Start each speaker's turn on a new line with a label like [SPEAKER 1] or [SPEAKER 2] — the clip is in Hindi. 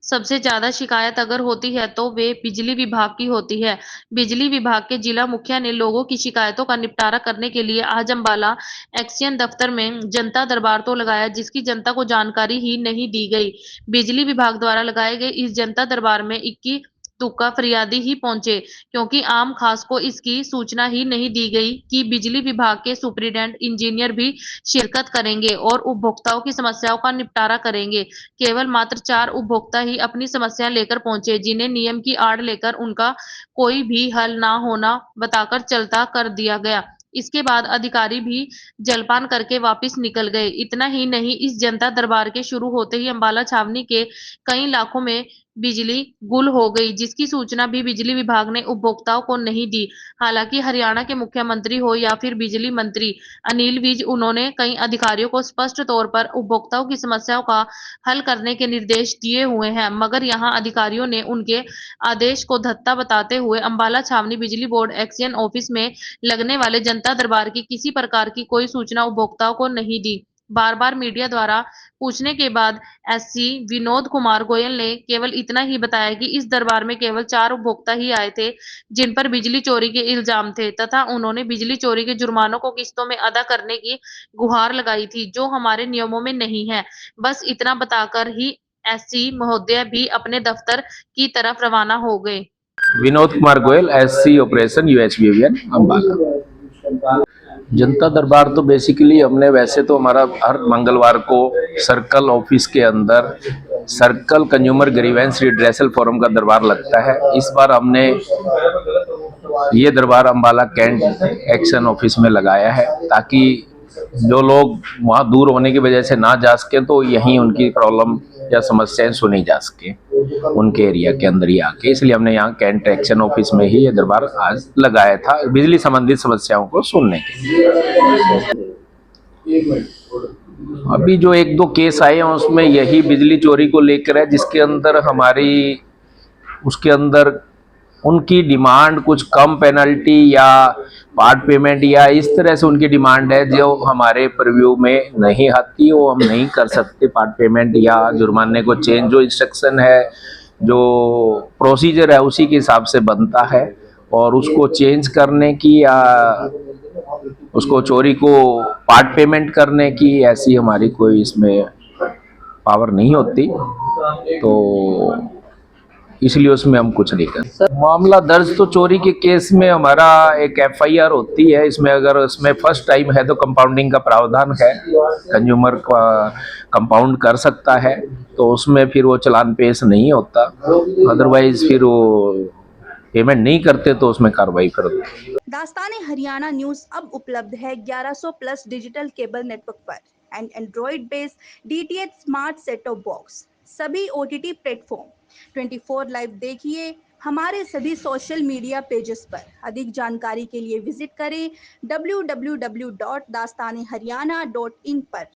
[SPEAKER 1] सबसे ज़्यादा शिकायत अगर होती है तो वे बिजली विभाग की होती है। बिजली विभाग के जिला मुखिया ने लोगों की शिकायतों का निपटारा करने के लिए आज अम्बाला एक्सचेंज दफ्तर में जनता दरबार तो लगाया, जिसकी जनता को जानकारी ही नहीं दी गई। बिजली विभाग द्वारा लगाए गए इस जनता दरबार में इक्की दुक्का फरियादी ही पहुंचे, क्योंकि आम खास को इसकी सूचना ही नहीं दी गई कि बिजली विभाग के सुपरिटेंडेंट इंजीनियर भी शिरकत करेंगे और उपभोक्ताओं की समस्याओं का निपटारा करेंगे। केवल मात्र 4 उपभोक्ता ही अपनी समस्या लेकर पहुंचे, जिन्हें नियम की आड़ लेकर उनका कोई भी हल ना होना बताकर चलता कर दिया गया। इसके बाद अधिकारी भी जलपान करके वापस निकल गए। इतना ही नहीं, इस जनता दरबार के शुरू होते ही अम्बाला छावनी के कई इलाकों में बिजली गुल हो गई, जिसकी सूचना भी बिजली विभाग ने उपभोक्ताओं को नहीं दी। हालांकि हरियाणा के मुख्यमंत्री हो या फिर बिजली मंत्री अनिल विज, उन्होंने कई अधिकारियों को स्पष्ट तौर पर उपभोक्ताओं की समस्याओं का हल करने के निर्देश दिए हुए हैं, मगर यहां अधिकारियों ने उनके आदेश को धत्ता बताते हुए अम्बाला छावनी बिजली बोर्ड एक्सचेंज ऑफिस में लगने वाले जनता दरबार की किसी प्रकार की कोई सूचना उपभोक्ताओं को नहीं दी। बार बार मीडिया द्वारा पूछने के बाद एससी विनोद कुमार गोयल ने केवल इतना ही बताया कि इस दरबार में केवल 4 उपभोक्ता ही आए थे, जिन पर बिजली चोरी के इल्जाम थे, तथा उन्होंने बिजली चोरी के जुर्मानों को किस्तों में अदा करने की गुहार लगाई थी, जो हमारे नियमों में नहीं है। बस इतना बताकर ही एससी महोदय भी अपने दफ्तर की तरफ रवाना हो गए।
[SPEAKER 2] Vinod Kumar Goyal, SC operation UHBVN Ambala. जनता दरबार तो बेसिकली हमने वैसे तो हमारा हर मंगलवार को सर्कल ऑफिस के अंदर circle consumer grievance redressal forum का दरबार लगता है। इस बार हमने ये दरबार अम्बाला कैंट एक्शन ऑफिस में लगाया है, ताकि जो लोग वहाँ दूर होने की वजह से ना जा सके तो यहीं उनकी प्रॉब्लम या समस्याएं सुनी जा सके उनके एरिया के अंदर ही आके। इसलिए हमने यहाँ कैंट एक्शन ऑफिस में ही ये दरबार आज लगाया था, बिजली संबंधित समस्याओं को सुनने के लिए। अभी जो 1-2 केस आए हैं उसमें यही बिजली चोरी को लेकर है, जिसके अंदर हमारी उसके अंदर उनकी डिमांड कुछ कम पेनल्टी या पार्ट पेमेंट या इस तरह से उनकी डिमांड है जो हमारे परव्यू में नहीं आती, वो हम नहीं कर सकते। पार्ट पेमेंट या जुर्माने को चेंज, जो इंस्ट्रक्शन है, जो प्रोसीजर है उसी के हिसाब से बनता है, और उसको चेंज करने की या उसको चोरी को पार्ट पेमेंट करने की ऐसी हमारी कोई इसमें पावर नहीं होती, तो इसलिए उसमें हम कुछ नहीं करते। मामला दर्ज तो चोरी के केस में हमारा एक एफआईआर होती है। इसमें अगर उसमें फर्स्ट टाइम है तो कंपाउंडिंग का प्रावधान है, कंज्यूमर का कंपाउंड कर सकता है, तो उसमें फिर वो चालान पेश नहीं होता। अदरवाइज फिर वो पेमेंट नहीं करते तो उसमें कार्रवाई करते।
[SPEAKER 3] दास्तान हरियाणा न्यूज अब उपलब्ध है 1100+ डिजिटल केबल नेटवर्क पर and Android based DTH smart set top box, सभी ओटीटी प्लेटफॉर्म। 24 लाइव देखिए हमारे सभी सोशल मीडिया पेजेस पर। अधिक जानकारी के लिए विजिट करें www.dastaneharyana.in पर।